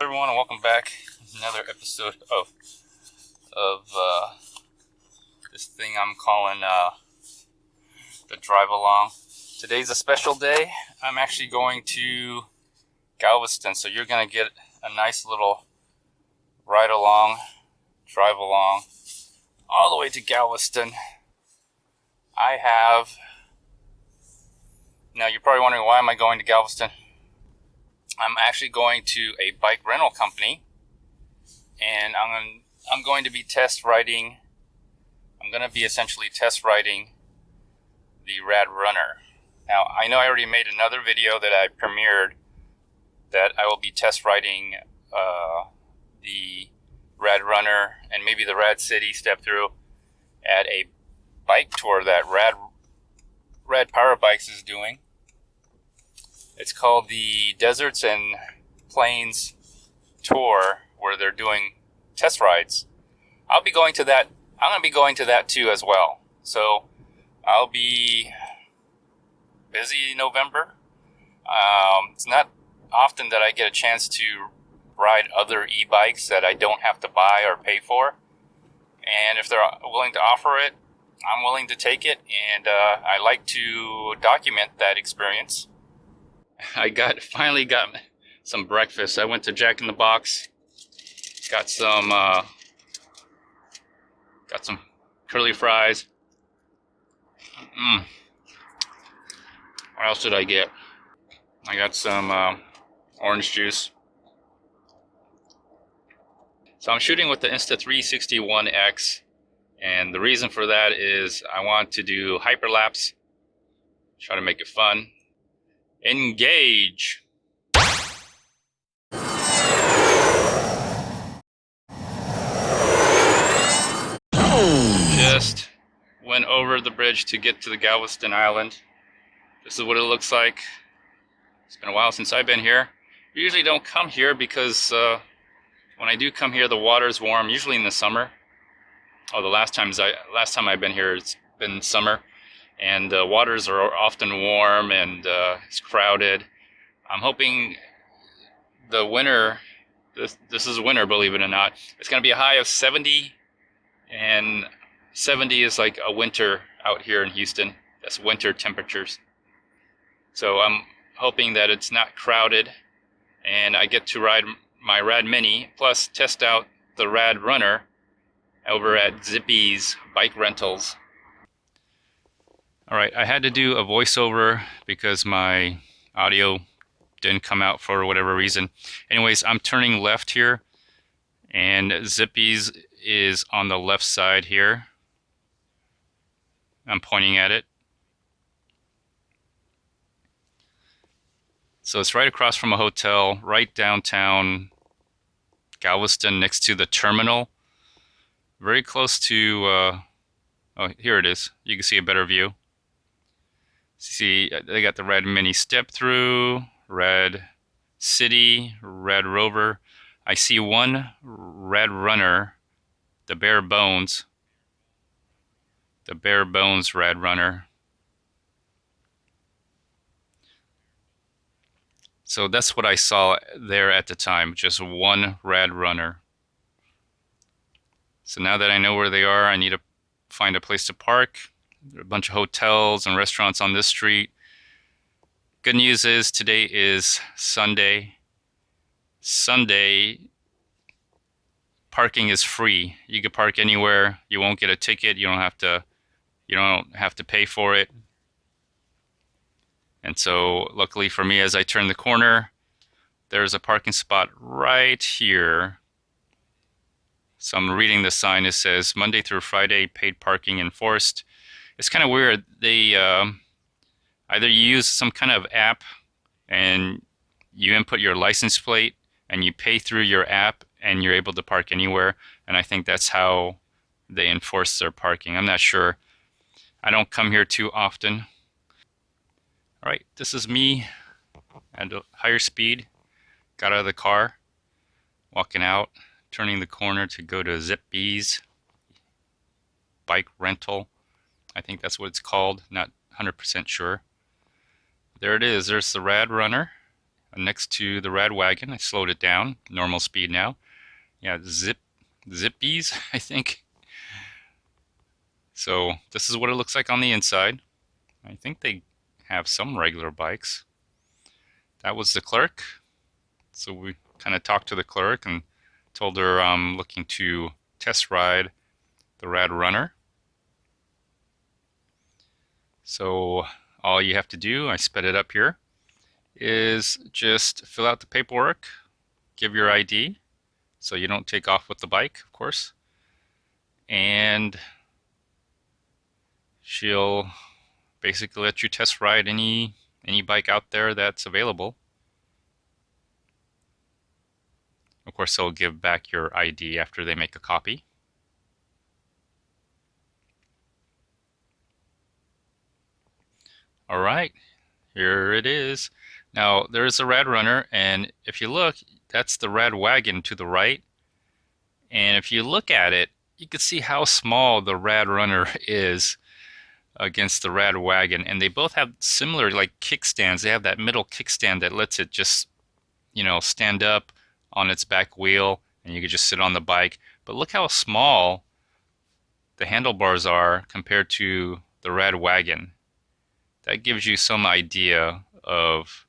Everyone, and welcome back to another episode of this thing I'm calling the drive along. Today's a special day. I'm actually going to Galveston, so you're gonna get a nice little ride along, drive along, all the way to Galveston. Now you're probably wondering, why am I going to Galveston? I'm actually going to a bike rental company, and I'm going to be essentially test riding the Radrunner. Now, I know I already made another video that I premiered that I will be test riding the Radrunner and maybe the Rad City step through at a bike tour that Rad Power Bikes is doing. It's called the Deserts and Plains Tour, where they're doing test rides. I'll be going to that. I'm going to be going to that too as well. So I'll be busy in November. It's not often that I get a chance to ride other e-bikes that I don't have to buy or pay for. And if they're willing to offer it, I'm willing to take it. And I like to document that experience. I finally got some breakfast. I went to Jack in the Box, got some curly fries. What else did I get? I got some orange juice. So I'm shooting with the Insta360 and the reason for that is I want to do hyperlapse, try to make it fun. Engage. Just went over the bridge to get to the Galveston Island. This is what it looks like. It's been a while since I've been here. I usually don't come here because when I do come here, the water's warm, usually in the summer. Oh, the last time I've been here, it's been summer. And the waters are often warm and it's crowded. I'm hoping the winter, this is winter, believe it or not, it's going to be a high of 70, and 70 is like a winter out here in Houston. That's winter temperatures. So I'm hoping that it's not crowded and I get to ride my Rad Mini, plus test out the Radrunner over at Zippy's bike rentals. Alright, I had to do a voiceover because my audio didn't come out for whatever reason. Anyways, I'm turning left here, and Zippy's is on the left side here. I'm pointing at it. So it's right across from a hotel, right downtown Galveston, next to the terminal. Very close to, oh, here it is. You can see a better view. See, they got the Rad Mini step through, Rad City, Rad Rover. I see one Radrunner, the bare bones Radrunner. So that's what I saw there at the time, just one Radrunner. So now that I know where they are, I need to find a place to park. There are a bunch of hotels and restaurants on this street. Good news is today is Sunday. Sunday, parking is free. You can park anywhere. You won't get a ticket. You don't have to pay for it. And so luckily for me, as I turn the corner, there's a parking spot right here. So I'm reading the sign. It says Monday through Friday, paid parking enforced. It's kind of weird. They either you use some kind of app and you input your license plate and you pay through your app and you're able to park anywhere. And I think that's how they enforce their parking. I'm not sure. I don't come here too often. All right, this is me at a higher speed. Got out of the car, walking out, turning the corner to go to Zippy's bike rental. I think that's what it's called, not 100% sure. There it is, there's the Radrunner. next to the Rad Wagon. I slowed it down, normal speed now. Yeah, Zippies, I think. So this is what it looks like on the inside. I think they have some regular bikes. That was the clerk. So we kind of talked to the clerk and told her I'm looking to test ride the Radrunner. So all you have to do, I sped it up here, is just fill out the paperwork, give your ID, so you don't take off with the bike, of course, and she'll basically let you test ride any bike out there that's available. Of course, they'll give back your ID after they make a copy. All right, here it is. Now, there's a Radrunner, and if you look, that's the Rad Wagon to the right. And if you look at it, you can see how small the Radrunner is against the Rad Wagon. And they both have similar, like, kickstands. They have that middle kickstand that lets it just, you know, stand up on its back wheel, and you can just sit on the bike. But look how small the handlebars are compared to the Rad Wagon. That gives you some idea of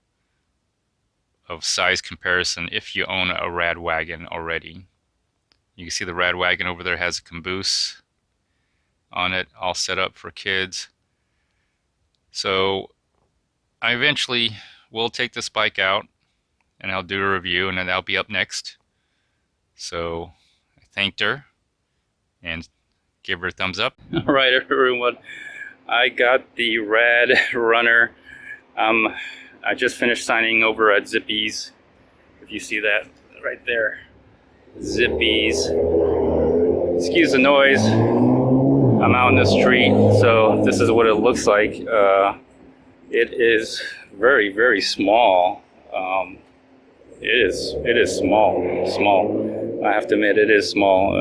size comparison if you own a Rad Wagon already. You can see the Rad Wagon over there has a caboose on it, all set up for kids. So I eventually will take this bike out and I'll do a review, and then that'll be up next. So I thanked her and gave her a thumbs up. All right, everyone. I got the Radrunner. I just finished signing over at Zippy's. If you see that right there, Zippy's. Excuse the noise. I'm out in the street, so this is what it looks like. It is very, very small. It is small. I have to admit, it is small.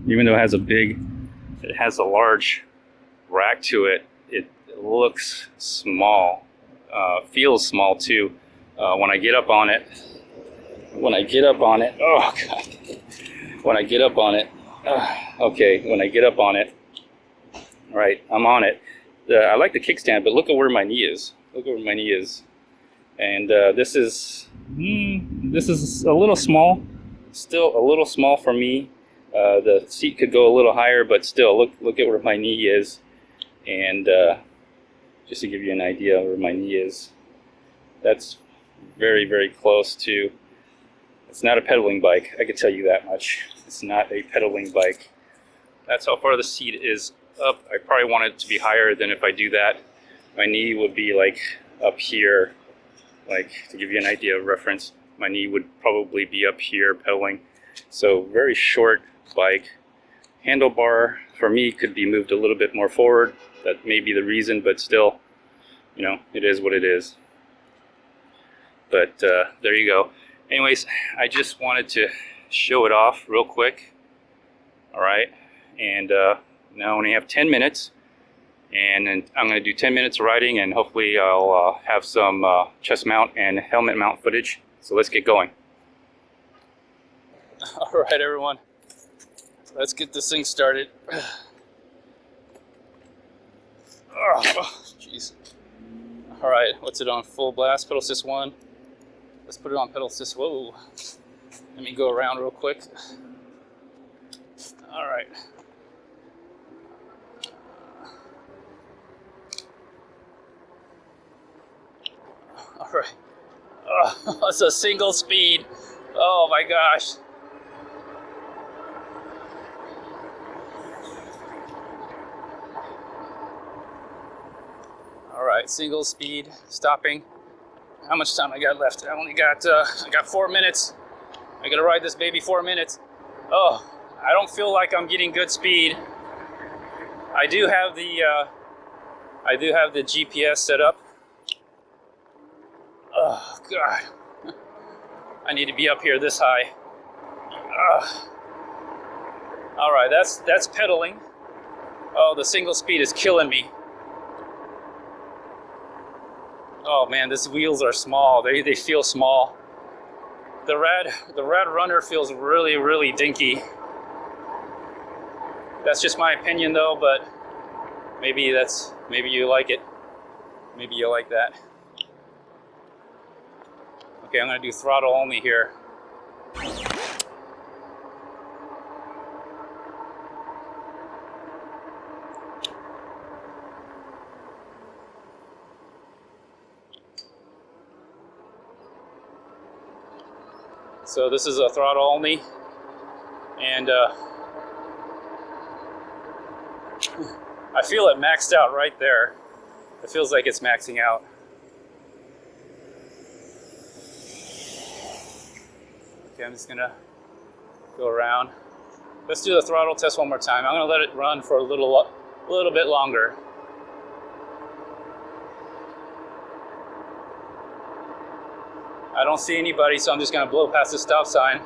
Even though it has a large rack to it, it looks small, feels small too. When I get up on it, oh god, when I get up on it, right, I'm on it. I like the kickstand, but look at where my knee is. And this is a little small, still a little small for me. The seat could go a little higher, but still, look at where my knee is. And just to give you an idea where my knee is, that's very, very close to, it's not a pedaling bike, I can tell you that much. It's not a pedaling bike. That's how far the seat is up. I probably want it to be higher than if I do that. My knee would be like up here, like to give you an idea of reference, my knee would probably be up here pedaling. So very short bike. Handlebar for me could be moved a little bit more forward. That may be the reason, but still, you know, it is what it is. But there you go. Anyways, I just wanted to show it off real quick. All right, and now I only have 10 minutes, and then I'm going to do 10 minutes of riding, and hopefully I'll have some chest mount and helmet mount footage. So let's get going. All right, everyone. Let's get this thing started. Oh, jeez. All right, what's it on? Full blast, pedal assist 1. Let's put it on pedal assist. Whoa. Let me go around real quick. All right. All right. Oh, it's a single speed. Oh my gosh. All right, single speed, stopping. How much time I got left? I got 4 minutes. I gotta ride this baby 4 minutes. Oh, I don't feel like I'm getting good speed. I do have the GPS set up. Oh God, I need to be up here this high. All right, that's pedaling. Oh, the single speed is killing me. Oh man, these wheels are small. They feel small. The Radrunner feels really, really dinky. That's just my opinion though, but maybe you like it. Maybe you like that. Okay, I'm gonna do throttle only here. So this is a throttle only, and I feel it maxed out right there. It feels like it's maxing out. Okay, I'm just gonna go around. Let's do the throttle test one more time. I'm gonna let it run for a little bit longer. I don't see anybody, so I'm just gonna blow past the stop sign.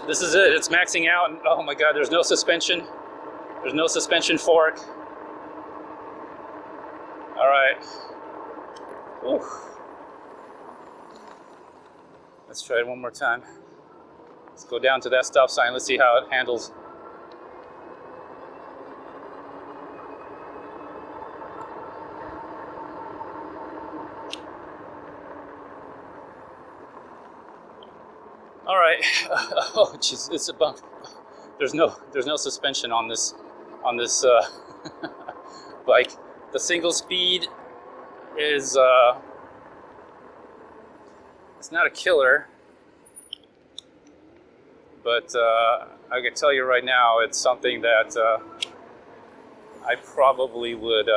This is it, it's maxing out, and oh my God, there's no suspension. There's no suspension fork. All right. Ooh. Let's try it one more time. Let's go down to that stop sign. Let's see how it handles. All right. Oh, jeez, it's a bump. There's no suspension on this bike. The single speed is it's not a killer, but I can tell you right now, it's something that I probably would.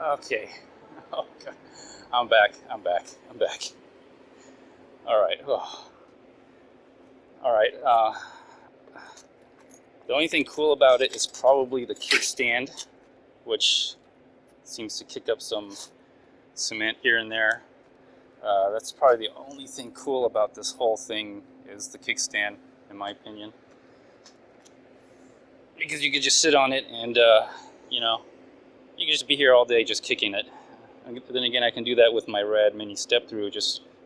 Okay. Oh, God. I'm back. All right. Oh. All right. The only thing cool about it is probably the kickstand, which seems to kick up some cement here and there. That's probably the only thing cool about this whole thing is the kickstand, in my opinion. Because you could just sit on it and, you know, you can just be here all day just kicking it. And then again, I can do that with my Rad Mini step through.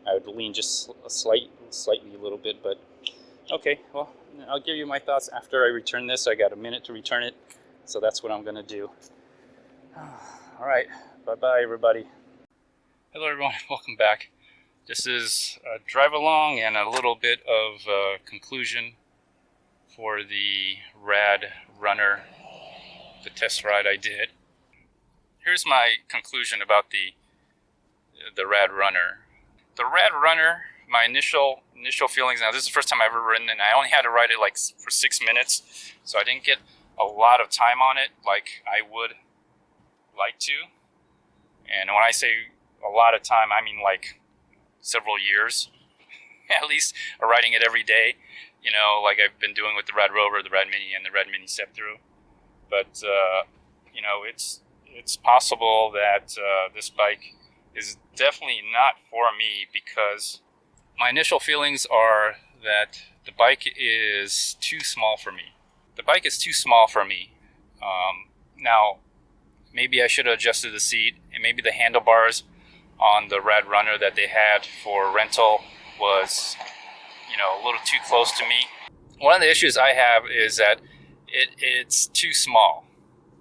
I would lean just slightly a little bit, but okay. Well, I'll give you my thoughts after I return this. I got a minute to return it, so that's what I'm gonna do. All right, bye-bye, everybody. Hello, everyone. Welcome back. This is a drive along and a little bit of conclusion for the Radrunner, the test ride I did. Here's my conclusion about the Radrunner. The Radrunner, my initial feelings. Now, this is the first time I've ever ridden, and I only had to ride it like for 6 minutes, so I didn't get a lot of time on it like I would like to. And when I say a lot of time, I mean like several years, at least, riding it every day. You know, like I've been doing with the Rad Rover, the Rad Mini, and the Rad Mini step through. But you know, it's possible that this bike is definitely not for me, because my initial feelings are that the bike is too small for me. The bike is too small for me. Now, maybe I should have adjusted the seat, and maybe the handlebars on the Radrunner that they had for rental was, you know, a little too close to me. One of the issues I have is that it's too small.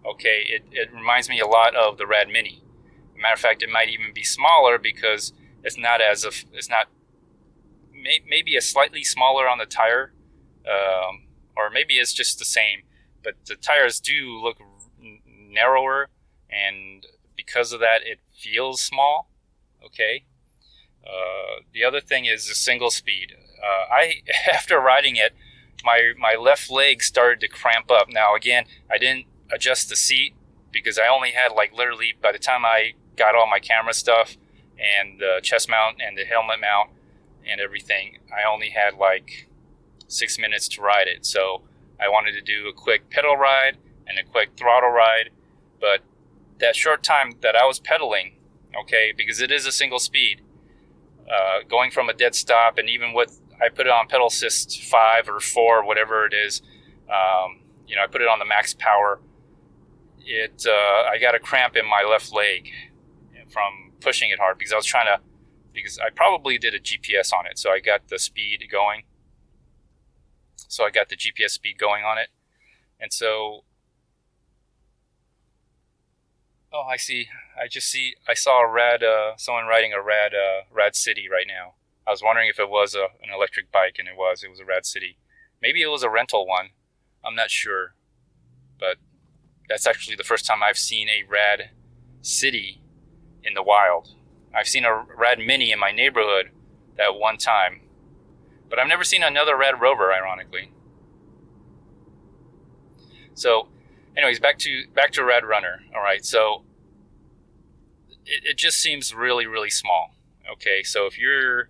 Okay, it reminds me a lot of the Rad Mini. Matter of fact, it might even be smaller because it's not maybe a slightly smaller on the tire, or maybe it's just the same. But the tires do look narrower, and because of that, it feels small. Okay. The other thing is the single speed. After riding it, my left leg started to cramp up. Now again, I didn't adjust the seat because I only had like literally, by the time I got all my camera stuff and the chest mount and the helmet mount and everything, I only had like 6 minutes to ride it. So I wanted to do a quick pedal ride and a quick throttle ride, but that short time that I was pedaling, okay, because it is a single speed, going from a dead stop, and even with, I put it on pedal assist 5 or 4, whatever it is, You know, I put it on the max power. I got a cramp in my left leg from pushing it hard because I probably did a GPS on it. So I got the speed going. So I got the GPS speed going on it. And so, oh, I saw someone riding a Rad City right now. I was wondering if it was an electric bike, and it was a Rad City. Maybe it was a rental one. I'm not sure. But that's actually the first time I've seen a Rad City in the wild. I've seen a Rad Mini in my neighborhood that one time, but I've never seen another Rad Rover, ironically. So, anyways, back to Radrunner. All right, so it just seems really, really small. Okay, so if you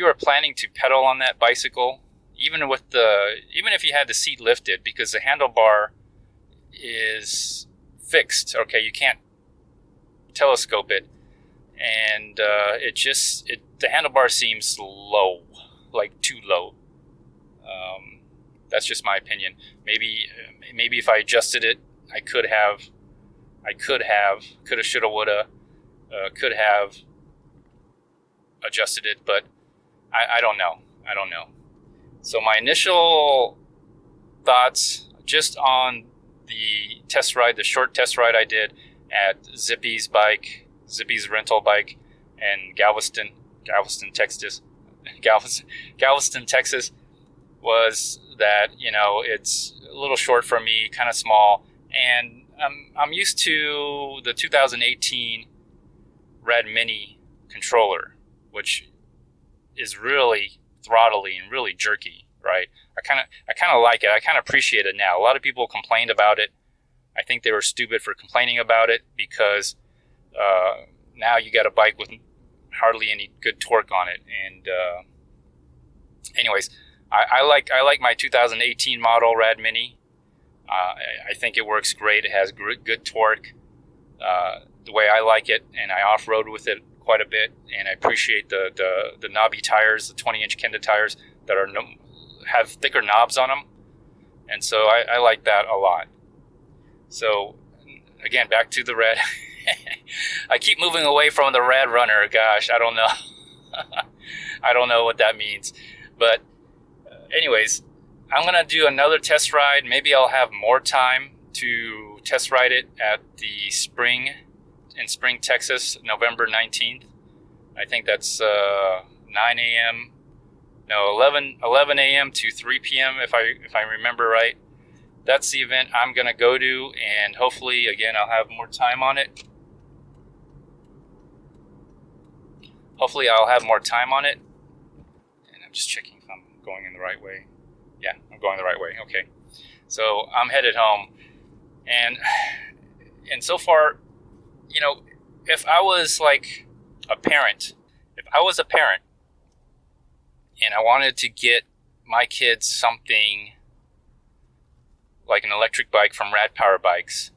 are planning to pedal on that bicycle, even if you had the seat lifted, because the handlebar is fixed, okay, you can't telescope it, and the handlebar seems low, like too low. That's just my opinion. Maybe if I adjusted it, I could have, shoulda, woulda, could have adjusted it, but I don't know. So my initial thoughts, just on the test ride, the short test ride I did at Zippy's rental bike in Galveston, Texas, was that, you know, it's a little short for me, kind of small, and I'm used to the 2018 Rad Mini controller, which is really throttly and really jerky, right? I kind of like it. I kind of appreciate it now. A lot of people complained about it. I think they were stupid for complaining about it, because now you got a bike with hardly any good torque on it. And anyways, I like my 2018 model Rad Mini. I think it works great. It has good torque, the way I like it, and I off-road with it quite a bit. And I appreciate the knobby tires, the 20-inch Kenda tires that have thicker knobs on them, and so I like that a lot. So again, back to the Rad. I keep moving away from the Radrunner. Gosh, I don't know. I don't know what that means, but anyways, I'm gonna do another test ride. Maybe I'll have more time to test ride it at the Spring, Texas, November 19th. I think that's 9 a.m. No, 11 a.m. to 3 p.m. if I remember right. That's the event I'm gonna go to, and hopefully, again, I'll have more time on it. And I'm just checking if I'm going in the right way. Yeah, I'm going the right way. Okay, so I'm headed home, and so far, you know, if I was a parent and I wanted to get my kids something like an electric bike from Rad Power Bikes,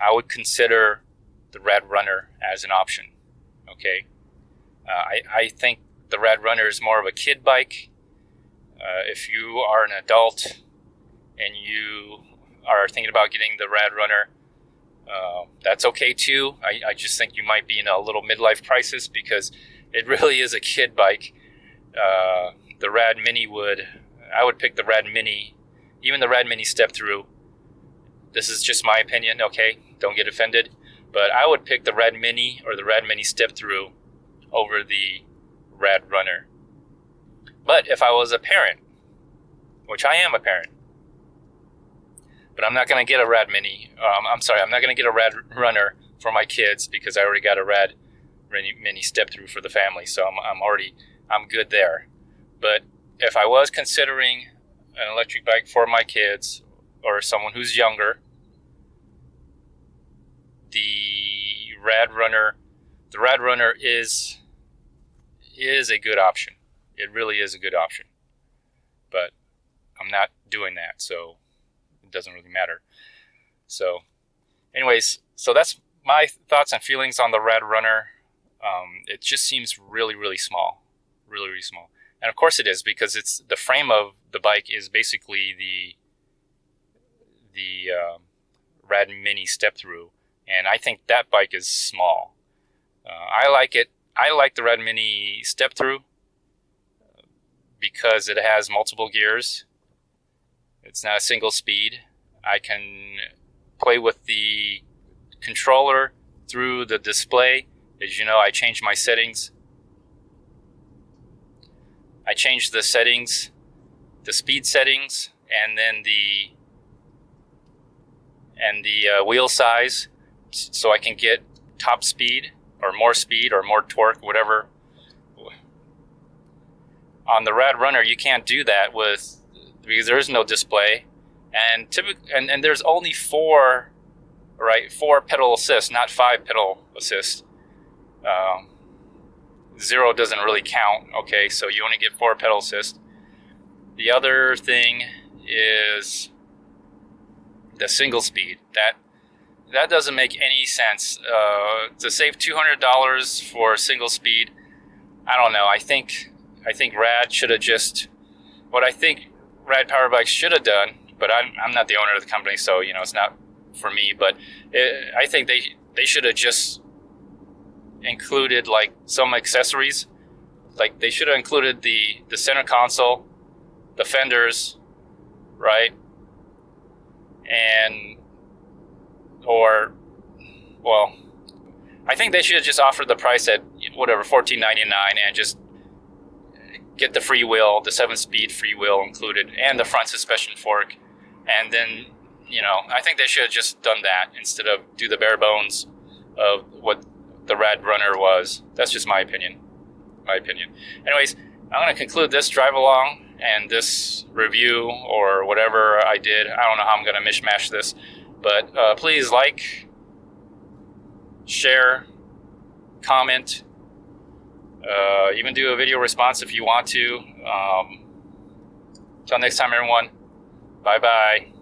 I would consider the Radrunner as an option. Okay, I think the Radrunner is more of a kid bike. If you are an adult and you are thinking about getting the Radrunner, that's okay too. I just think you might be in a little midlife crisis, because it really is a kid bike. The Rad Mini I would pick the Rad Mini, even the Rad Mini step through. This is just my opinion, okay? Don't get offended. But I would pick the Rad Mini or the Rad Mini step through over the Radrunner. But if I was a parent, which I am a parent, but I'm not going to get a Rad Mini. I'm not going to get a Radrunner for my kids, because I already got a Rad Mini step through for the family. So I'm good there. But if I was considering an electric bike for my kids or someone who's younger, the Radrunner is a good option. It really is a good option. But I'm not doing that, so it doesn't really matter. So anyways, so that's my thoughts and feelings on the Radrunner. It just seems really, really small. Really, really small. And of course it is, because it's the frame of the bike is basically the Rad Mini step through, and I think that bike is small. I like it. I like the Rad Mini step through because it has multiple gears. It's not a single speed. I can play with the controller through the display. As you know, I changed my settings. I changed the settings, the speed settings, and then the wheel size, so I can get top speed or more torque, whatever. On the Raddrunner, you can't do that because there is no display, and there's only four pedal assist, not 5 pedal assist. 0 doesn't really count. Okay, so you only get 4 pedal assist. The other thing is the single speed. That doesn't make any sense. To save $200 for single speed, I don't know. I think Rad should have just, what I think Rad Power Bikes should have done, but I'm not the owner of the company, so it's not for me. But I think they should have just included like some accessories. Like they should have included the center console, the fenders, right? I think they should have just offered the price at whatever, $14.99, and just get the free wheel, the 7-speed free wheel included, and the front suspension fork. And then, I think they should have just done that instead of do the bare bones of what the Raddrunner was. That's just my opinion. Anyways, I'm going to conclude this drive along and this review or whatever I did. I don't know how I'm going to mishmash this, but please like, share, comment, even do a video response if you want to. Until next time, everyone. Bye-bye.